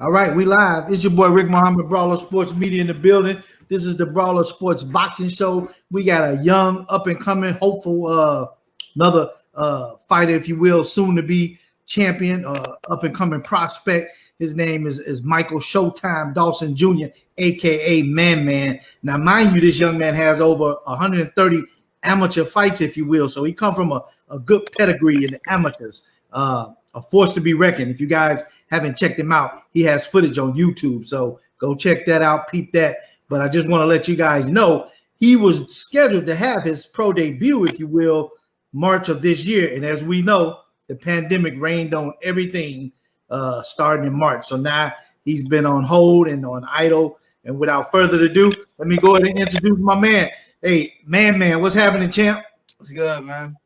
All right, we live. It's your boy Rick Muhammad, Brawler Sports Media in the building. This is the Brawler Sports Boxing Show. We got a young, up and coming, hopeful, another fighter, if you will, soon to be champion, up and coming prospect. His name is Michael Showtime Dawson Jr., aka Mann Mann. Now, mind you, this young man has over 130 amateur fights, if you will. So he come from a good pedigree in the amateurs. A force to be reckoned. If you guys haven't checked him out, he has footage on YouTube. So go check that out, peep that. But I just want to let you guys know he was scheduled to have his pro debut, if you will, March of this year. And as we know, the pandemic reigned on everything starting in March. So now he's been on hold and on idle. And without further ado, let me go ahead and introduce my man. Hey, Mann Mann, what's happening, champ? What's good, man?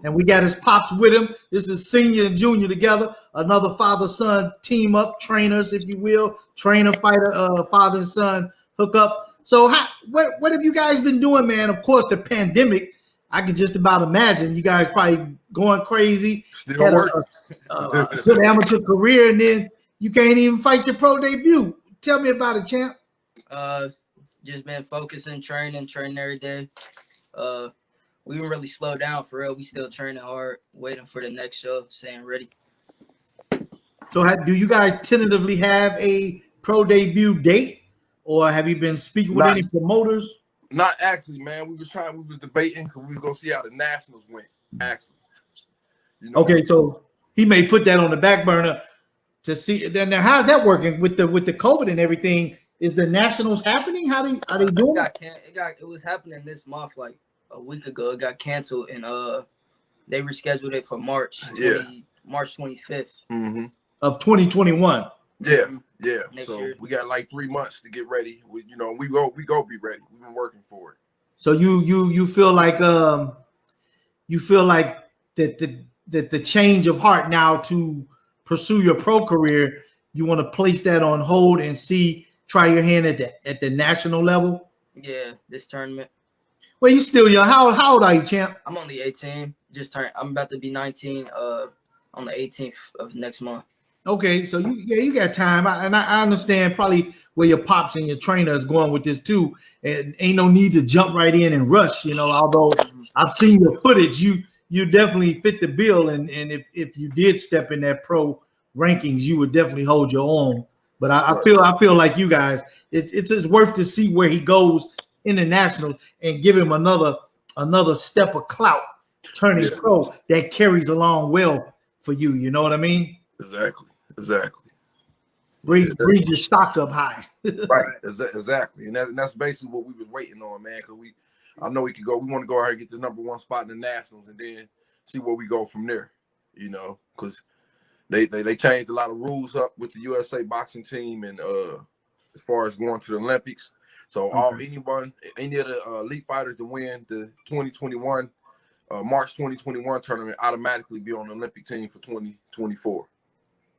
And we got his pops with him. This is senior and junior together. Another father-son team up, trainers, if you will. Trainer, fighter, father and son hook up. So what have you guys been doing, man? Of course, the pandemic, I can just about imagine you guys probably going crazy. Still working. A good amateur career, and then you can't even fight your pro debut. Tell me about it, champ. Just been focusing, training every day. We didn't really slow down for real. We still training hard, waiting for the next show, staying ready. So do you guys tentatively have a pro debut date, or have you been speaking with any promoters? Not actually, man. We was debating because we was gonna see how the Nationals went. Actually, you know. Okay, so he may put that on the back burner to see. Now, how's that working with the COVID and everything? Is the Nationals happening? Are they doing It was happening this month, like a week ago. It got canceled, and they rescheduled it for March 25th of 2021. Yeah. Next So year. we got like 3 months to get ready. We go be ready. We've been working for it. So you feel like that the change of heart now to pursue your pro career, you want to place that on hold and try your hand at the national level? Yeah, this tournament. Well, you still young. How old are you, champ? I'm only 18. I'm about to be 19 on the 18th of next month. Okay, so you got time, and I understand probably where your pops and your trainer is going with this too. And ain't no need to jump right in and rush, Although I've seen your footage, you definitely fit the bill, and if you did step in that pro rankings, you would definitely hold your own. But I feel like you guys, it's just worth to see where he goes in the Nationals and give him another step of clout turning pro that carries along well for you. You know what I mean? Exactly. Bring your stock up high. Right. Exactly. And that's basically what we was waiting on, man. Because I know we could go. We want to go out here and get the number 1 spot in the Nationals, and then see where we go from there. Because they changed a lot of rules up with the USA boxing team, and as far as going to the Olympics. So any of the elite fighters to win the 2021 March 2021 tournament automatically be on the Olympic team for 2024.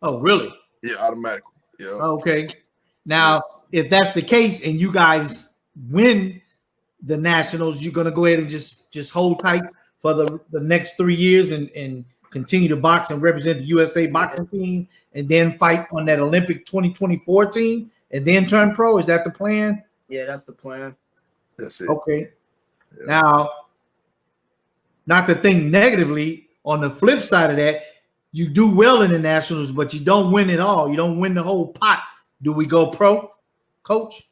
Oh, really? Yeah, automatically. Yeah. Okay. Now, if that's the case, and you guys win the Nationals, you're gonna go ahead and just hold tight for the next 3 years and continue to box and represent the USA boxing team, and then fight on that Olympic 2024 team, and then turn pro. Is that the plan? Yeah, that's the plan. That's it. Okay. Yeah. Now, not to think negatively, on the flip side of that, you do well in the Nationals, but you don't win it all. You don't win the whole pot. Do we go pro, coach?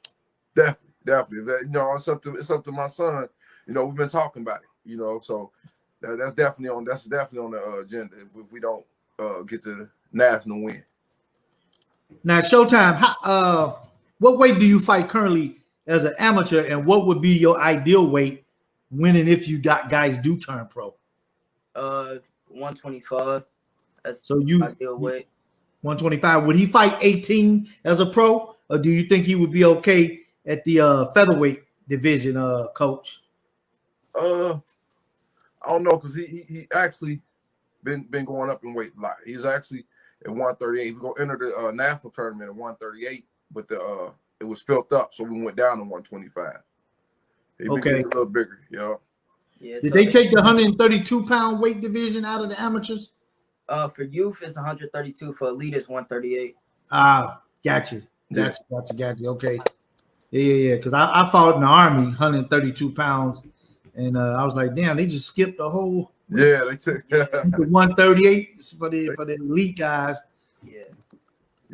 Definitely. It's up to my son. We've been talking about it. So that's definitely on the agenda if we don't get to the national win. Now, Showtime, what weight do you fight currently as an amateur, and what would be your ideal weight when and if you guys do turn pro? 125. That's ideal weight. 125. Would he fight 18 as a pro, or do you think he would be okay at the featherweight division, coach? I don't know, because he actually been going up in weight a lot. He's actually at 138. We're gonna enter the national tournament at 138, but it was filled up, so we went down to 125. He been getting a little bigger, Yeah. Did they take the 132-pound weight division out of the amateurs? For youth, it's 132. For elite, it's 138. Gotcha. Okay. Yeah. Because I fought in the Army, 132 pounds, and I was like, damn, they just skipped the whole. Yeah, they took 138 for the elite guys. Yeah.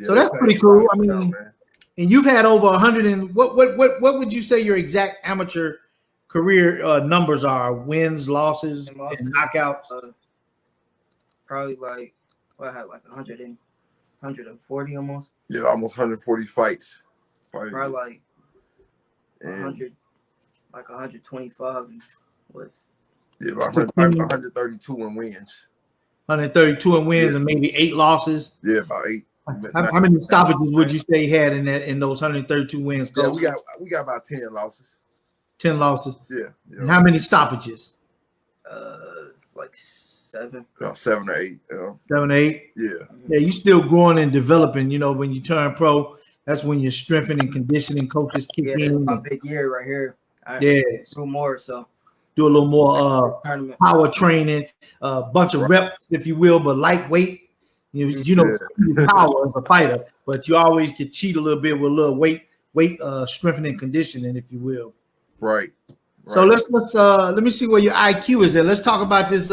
So that's pretty cool. I mean, and you've had over 100 and what would you say your exact amateur career numbers are? Wins, losses, and knockouts? Probably like I had like 140 almost. Yeah, almost 140 fights. Probably like 100, like 125 and what? Yeah, about 132 in wins. 132 in wins and maybe 8 losses. Yeah, about 8. How many stoppages would you say you had in those 132 wins? Yeah, we got about 10 losses. 10 losses. Yeah. And how many stoppages? Like 7. About 7 or 8. 7 or 8. Yeah. Yeah, you still growing and developing. You know, when you turn pro, that's when your strength and conditioning coaches kick in. Yeah, it's my big year right here. I do more, so do a little more power training, a bunch of reps, if you will, but lightweight. You know, power as a fighter, but you always can cheat a little bit with a little weight, strengthening conditioning, if you will. Right. So let me see where your IQ is at. Let's talk about this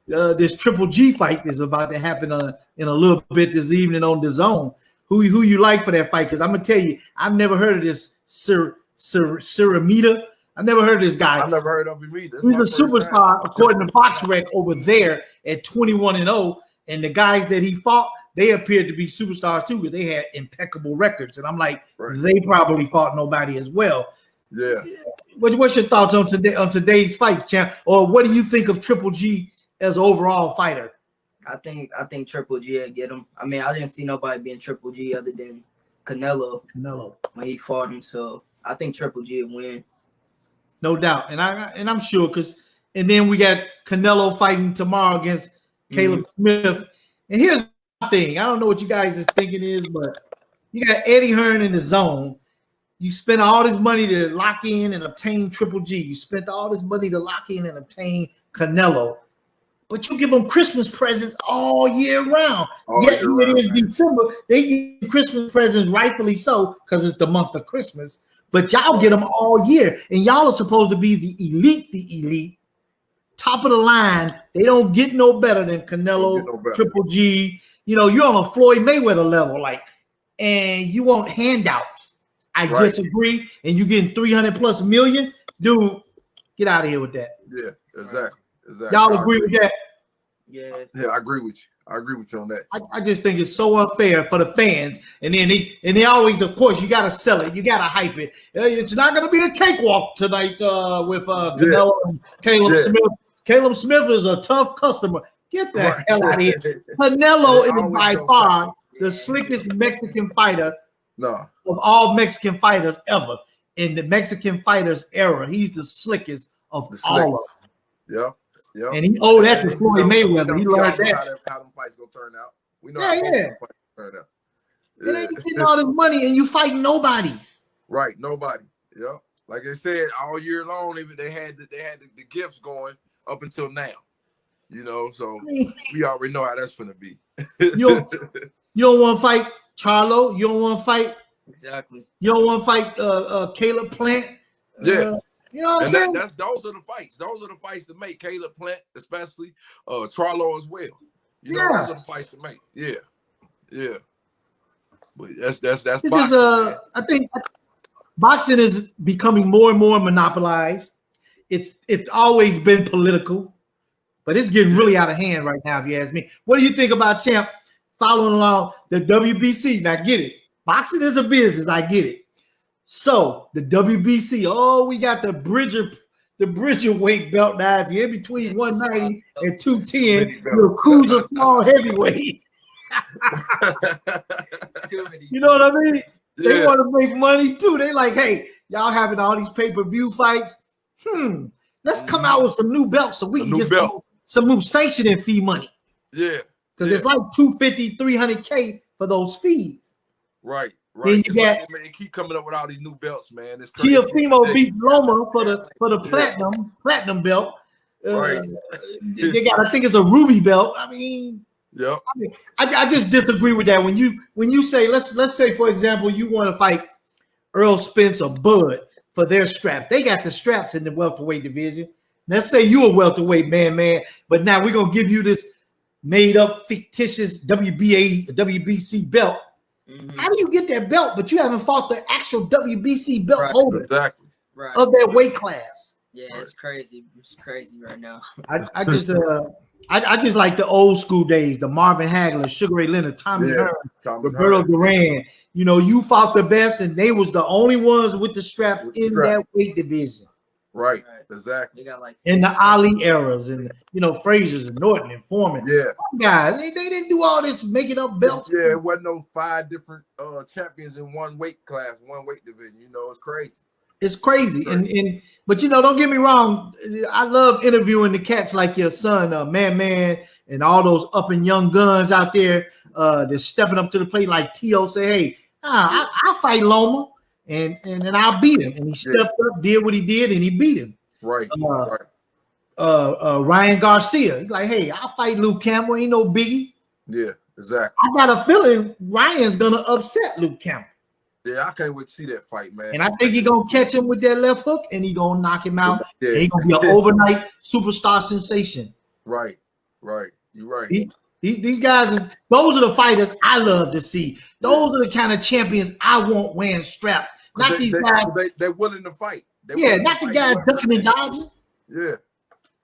this Triple G fight that's about to happen in a little bit this evening on DAZN. Who you like for that fight? Because I'm gonna tell you, I've never heard of this Ciramita. I've never heard of this guy. I've never heard of him either. He's a superstar according to BoxRec over there at 21-0. And the guys that he fought, they appeared to be superstars too, because they had impeccable records. And I'm like, they probably fought nobody as well. Yeah. What's your thoughts on today's fight, champ? Or what do you think of Triple G as an overall fighter? I think Triple G would get him. I mean, I didn't see nobody being Triple G other than Canelo when he fought him. So I think Triple G would win. No doubt. And I'm sure and then we got Canelo fighting tomorrow against Caleb Smith. And here's the thing. I don't know what you guys is thinking is, but you got Eddie Hearn in the zone. You spent all this money to lock in and obtain Triple G. You spent all this money to lock in and obtain Canelo. But you give them Christmas presents all year round. Yet it is December. They give Christmas presents, rightfully so, because it's the month of Christmas. But y'all get them all year. And y'all are supposed to be the elite. Top of the line, they don't get no better than Canelo, Triple G. You know, you're on a Floyd Mayweather level, and you want handouts. I disagree. And you getting 300+ million, dude. Get out of here with that. Yeah, exactly. Y'all agree with that? Yeah, I agree with you. I agree with you on that. I just think it's so unfair for the fans. And then they always, of course, you got to sell it. You got to hype it. It's not going to be a cakewalk tonight with Canelo and Caleb Smith. Caleb Smith is a tough customer. Get the hell out of here. Canelo is by far the slickest Mexican fighter of all Mexican fighters ever. In the Mexican fighters era, he's the slickest of all of them. Yeah. And he owed that to Floyd Mayweather. He learned that. How them fights gonna turn out. We know how them fights turn out. And then you getting all this money and you fighting nobodies. Right, nobody. Yeah. Like I said, all year long, even they had the gifts going up until now. You know, so we already know how that's gonna be. you don't want to fight Charlo. You don't want to fight. Exactly. You don't want to fight Caleb Plant. Yeah. You know what I'm saying? Those are the fights. Those are the fights to make. Caleb Plant, especially Charlo as well. You know, those are the fights to make. Yeah. But that's boxing. I think boxing is becoming more and more monopolized. It's always been political, but it's getting really out of hand right now, if you ask me. What do you think about, champ, following along the WBC? Now, get it. Boxing is a business. I get it. So the WBC, we got the Bridger weight belt now. If you're in between 190 and 210, you're a cruiser small heavyweight. You know what I mean? They want to make money too. They like, hey, y'all having all these pay-per-view fights. Let's come out with some new belts so we can get some new sanctioning fee money. Yeah. Because it's like $250, $300K for those fees. Right. Then you got they keep coming up with all these new belts, man. It's crazy. Teofimo beat Loma for the platinum belt. Right. They got, I think it's a ruby belt. I mean, Yep. I just disagree with that. When you say let's say for example you want to fight Earl Spence or Bud for their strap. They got the straps in the welterweight division. Let's say you a welterweight man, but now we're gonna give you this made up fictitious WBC belt. Mm-hmm. How do you get that belt, but you haven't fought the actual WBC belt holder of that weight class? Yeah, it's crazy. It's crazy right now. I just like the old school days, the Marvin Hagler, Sugar Ray Leonard, Tommy Hearn, Roberto Duran. You know, you fought the best, and they was the only ones with the strap that weight division. Right. Exactly. They got like in the Ali eras, and Frazier's and Norton and Foreman. Yeah, guys, they didn't do all this making up belts. Yeah, it wasn't no 5 different champions in one weight class, one weight division. It's crazy. It's crazy. But don't get me wrong. I love interviewing the cats like your son, Man Man, and all those up and young guns out there. They're stepping up to the plate like T.O. say, hey, I'll fight Loma and I'll beat him. And he stepped up, did what he did, and he beat him. Right. Ryan Garcia. He's like, hey, I'll fight Luke Campbell. Ain't no biggie. Yeah, exactly. I got a feeling Ryan's gonna upset Luke Campbell. Yeah, I can't wait to see that fight, man. And I think he's gonna catch him with that left hook, and he's gonna knock him out. Yeah. He's gonna be an overnight superstar sensation. Right. You're right. These guys, those are the fighters I love to see. Those are the kind of champions I want wearing straps. Not these guys. They're willing to fight. Not the guys ducking and dodging. Yeah,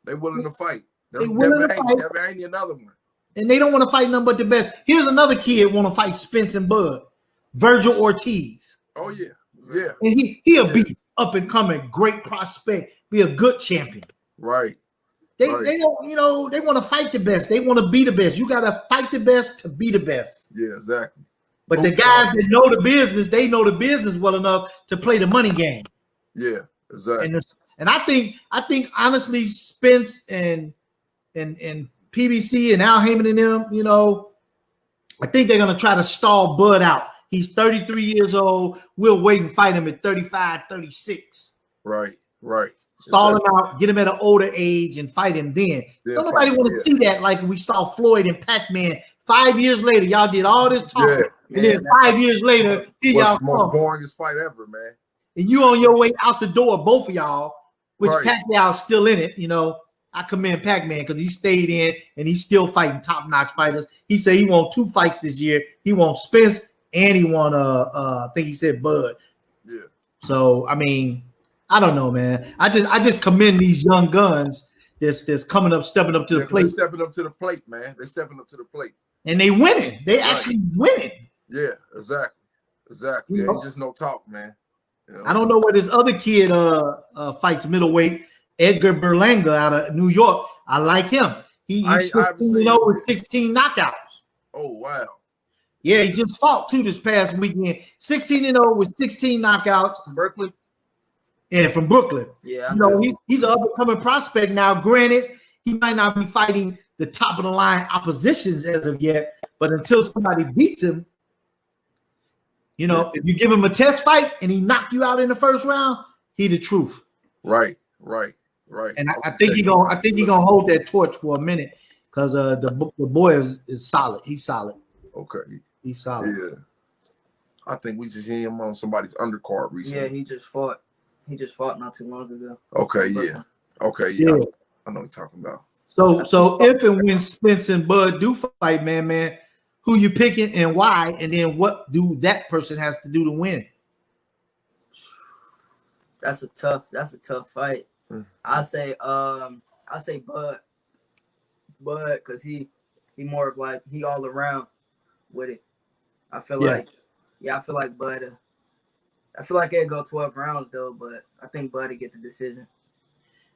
they're willing to fight. They're willing to fight. There ain't another one. And they don't want to fight nothing but the best. Here's another kid want to fight Spence and Bud. Virgil Ortiz. Oh, yeah. And he'll be up and coming, great prospect, be a good champion. Right. They don't, they want to fight the best. They want to be the best. You got to fight the best to be the best. Yeah, exactly. But the guys that know the business, they know the business well enough to play the money game. Yeah, exactly. And I think honestly, Spence and PBC and Al Heyman and them, I think they're gonna try to stall Bud out. He's 33 years old. We'll wait and fight him at 35, 36. Right. Stall him out, get him at an older age, and fight him then. Don't nobody want to see that like we saw Floyd and Pac-Man. 5 years later, y'all did all this talking, and then 5 years later, here y'all come. Most boringest fight ever, man. And you on your way out the door, both of y'all, which Pacquiao's still in it. I commend Pac-Man because he stayed in and he's still fighting top-notch fighters. He said he won 2 fights this year. He won Spence and he won I think he said Bud. Yeah. So I mean, I don't know, man. I just commend these young guns that's coming up, stepping up to the plate. They're stepping up to the plate, man. They're stepping up to the plate. And they winning. They actually winning. Yeah, exactly. Yeah, ain't just no talk, man. I don't know where this other kid fights middleweight, Edgar Berlanga out of New York. I like him. He's 16-0 with 16 knockouts. Oh, wow. Yeah, he just fought too this past weekend. 16-0 with 16 knockouts. Brooklyn. Yeah, from Brooklyn. Yeah. He's an up-and-coming prospect now. Granted, he might not be fighting the top of the line oppositions as of yet, but until somebody beats him, if you give him a test fight and he knocked you out in the first round, he the truth. Right. And I think he's gonna hold that torch for a minute because the boy is solid. He's solid. Okay. He's solid. Yeah. I think we just see him on somebody's undercard recently. Yeah, he just fought. He just fought not too long ago. Okay, yeah. I know what you're talking about. So if and when Spence and Bud do fight, man, who you picking and why, and then what do that person has to do to win? That's a tough fight. I say Bud because he more of like he all around with it. I feel like Bud. I feel like it'd go 12 rounds though, but I think Bud would get the decision.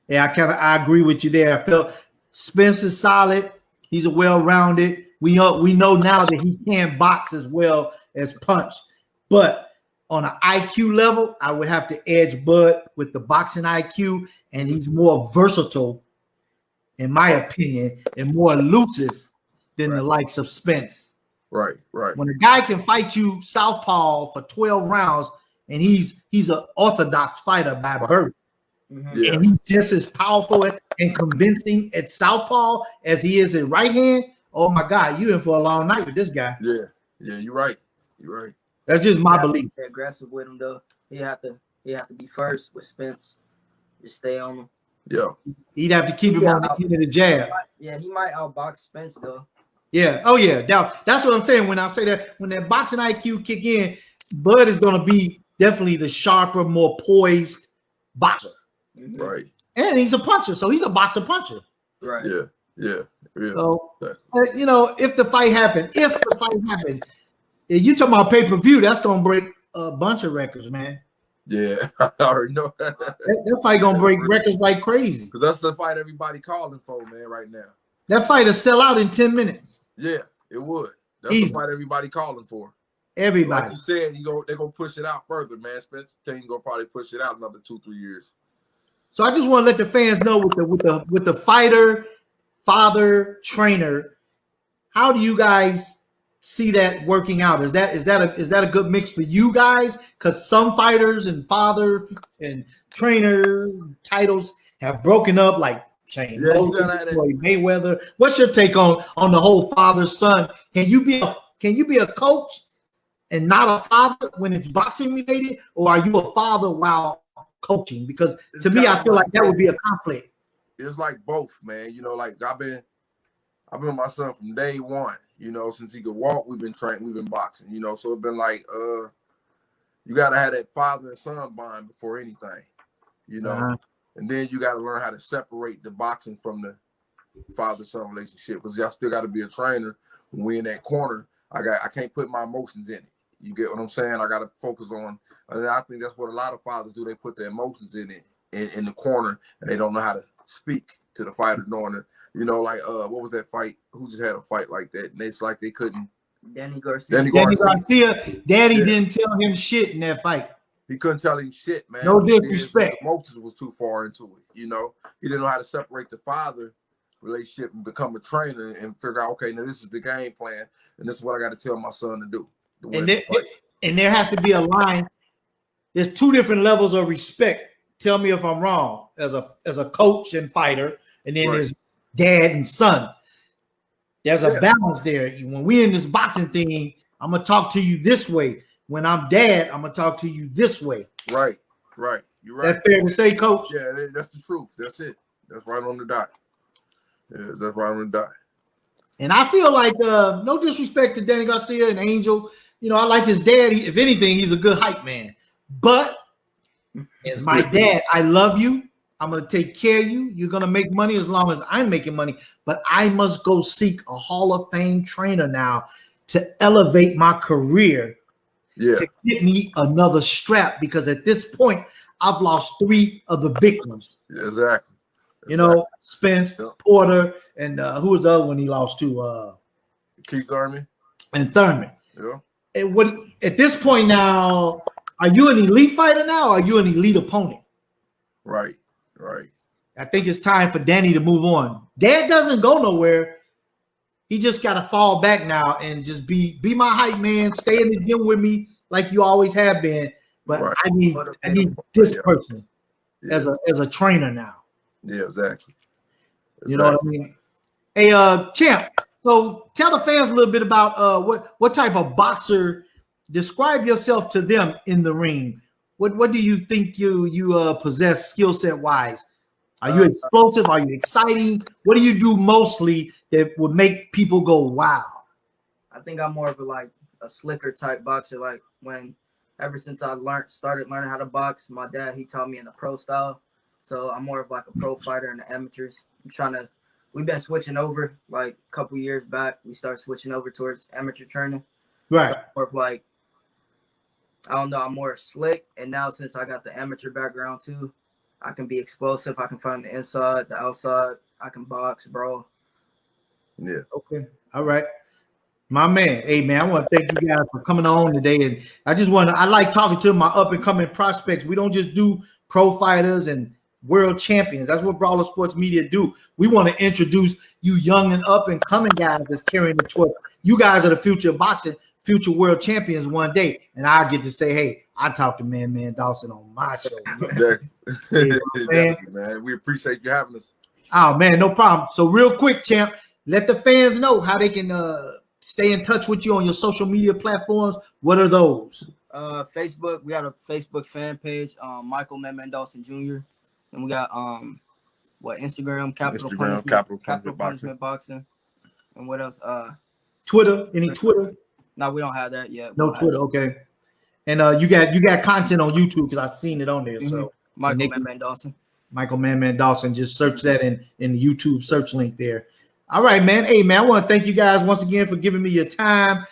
Yeah, I agree with you there. I feel Spence is solid. He's a well-rounded. We know now that he can box as well as punch, but on an IQ level, I would have to edge Bud with the boxing IQ, and he's more versatile, in my opinion, and more elusive than the likes of Spence. Right. When a guy can fight you southpaw for 12 rounds, and he's an orthodox fighter by birth, Yeah. and he's just as powerful and convincing at southpaw as he is at right hand, oh my God, you in for a long night with this guy. Yeah, you're right. You're right. That's just my belief. Be aggressive with him though. He have to be first with Spence. Just stay on him. Yeah. He'd have to keep him on the end of the jab. He might outbox Spence though. Yeah. Oh yeah. That's what I'm saying. When I say that, when that boxing IQ kick in, Bud is going to be definitely the sharper, more poised boxer. Mm-hmm. Right. And he's a puncher, so he's a boxer puncher. Right. Yeah. So, if the fight happened, you talking about pay-per-view, that's going to break a bunch of records, man. Yeah, I already know that. That fight going to break records like crazy. Because that's the fight everybody calling for, man, right now. That fight will sell out in 10 minutes. Yeah, it would. That's Easy. the fight everybody calling for. Everybody. Like you said, they're gonna push it out further, man. Spence team gonna probably push it out another 2-3 years. So I just want to let the fans know with the fighter, father, trainer, how do you guys see that working out? Is that a good mix for you guys? Because some fighters and father and trainer titles have broken up, like Shane Mayweather. What's your take on the whole father son? Can you be a coach and not a father when it's boxing related, or are you a father while coaching? Because to me, I feel like that would be a conflict. It's like both, man. Like I've been with my son from day one. Since he could walk, we've been training, we've been boxing. So it's been like, you gotta have that father and son bond before anything. And then you gotta learn how to separate the boxing from the father-son relationship. Because y'all still gotta be a trainer when we in that corner. I can't put my emotions in it. You get what I'm saying? I got to focus on, and I think that's what a lot of fathers do. They put their emotions in it, in the corner, and they don't know how to speak to the fighter, knowing it. What was that fight? Who just had a fight like that? And it's like they couldn't. Danny Garcia. Daddy didn't tell him shit in that fight. He couldn't tell him shit, man. No disrespect. His emotions was too far into it. He didn't know how to separate the father relationship and become a trainer and figure out, okay, now this is the game plan, and this is what I got to tell my son to do. And there has to be a line. There's two different levels of respect. Tell me if I'm wrong. As a coach and fighter, and then there's dad and son. There's a balance there. When we're in this boxing thing, I'm gonna talk to you this way. When I'm dad, I'm gonna talk to you this way. Right. You're right. That's fair to say, Coach. Yeah, that's the truth. That's it. That's right on the dot. That's right on the dot. And I feel like no disrespect to Danny Garcia and Angel. I like his dad. If anything, he's a good hype man. But as my dad, I love you. I'm going to take care of you. You're going to make money as long as I'm making money. But I must go seek a Hall of Fame trainer now to elevate my career, to get me another strap. Because at this point, I've lost 3 of the big ones. Yeah, exactly. Spence, Porter, and who was the other one he lost to? Keith Thurman. And Thurman. Yeah. And at this point now, are you an elite fighter now, or are you an elite opponent? Right. I think it's time for Danny to move on. Dad doesn't go nowhere. He just got to fall back now and just be my hype man. Stay in the gym with me like you always have been. But I need this person as a trainer now. Yeah, exactly. You know what I mean? Hey, Champ. So tell the fans a little bit about what type of boxer. Describe yourself to them in the ring. What do you think you possess skill set wise? Are you explosive? Are you exciting? What do you do mostly that would make people go wow? I think I'm more of a slicker type boxer. Like ever since I started learning how to box, my dad he taught me in the pro style. So I'm more of like a pro fighter in the amateurs. We've been switching over like a couple years back. We started switching over towards amateur training. Right. So more of like, I don't know, I'm more slick. And now since I got the amateur background too, I can be explosive. I can find the inside, the outside. I can box, bro. Yeah. Okay. All right. My man. Hey, man, I want to thank you guys for coming on today. And I like talking to my up and coming prospects. We don't just do pro fighters and world champions. That's what Brawler Sports Media do. We want to introduce you young and up and coming guys that's carrying the torch. You guys are the future of boxing, future world champions one day. And I get to say, hey, I talked to Mann Mann Dawson on my show. Exactly, man. We appreciate you having us. Oh, man, no problem. So real quick, Champ, let the fans know how they can stay in touch with you on your social media platforms. What are those? Facebook. We got a Facebook fan page, Michael Mann Mann Dawson Jr. And we got Instagram, Capital Punishment Boxing. And what else? Twitter. Any Twitter? No, we don't have that yet. No Twitter. Okay. And you got content on YouTube because I've seen it on there. So Michael Mann Mann Dawson. Michael Mann Mann Dawson. Just search that in the YouTube search link there. All right, man. Hey, man, I want to thank you guys once again for giving me your time.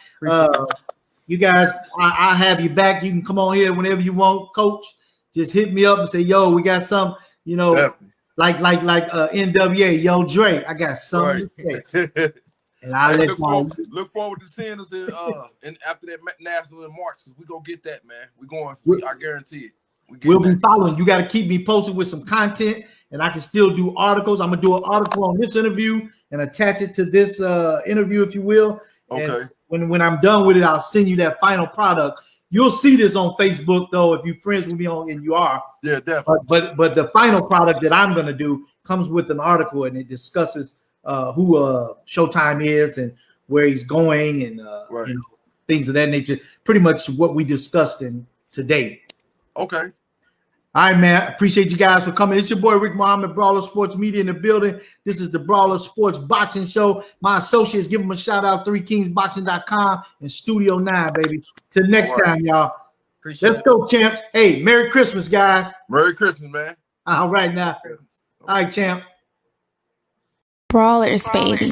You guys, I have you back. You can come on here whenever you want, Coach. Just hit me up and say, yo, we got some, definitely. like NWA, yo, Dre, I got something to say. And I look forward to seeing us in after that national in March, because we go get that, man. I guarantee it. We'll be following. You got to keep me posted with some content, and I can still do articles. I'm gonna do an article on this interview and attach it to this interview, if you will. Okay. And when I'm done with it, I'll send you that final product. You'll see this on Facebook, though, if you're friends with me and you are. Yeah, definitely. But the final product that I'm gonna do comes with an article, and it discusses who Showtime is and where he's going and things of that nature. Pretty much what we discussed today. Okay. All right, man. Appreciate you guys for coming. It's your boy Rick Muhammad, Brawler Sports Media in the building. This is the Brawler Sports Boxing Show. My associates, give them a shout out, 3kingsboxing.com and Studio 9, baby. Till next time, y'all. Let's go, champs. Hey, Merry Christmas, guys. Merry Christmas, man. All right, now. All right, champ. Brawlers, baby.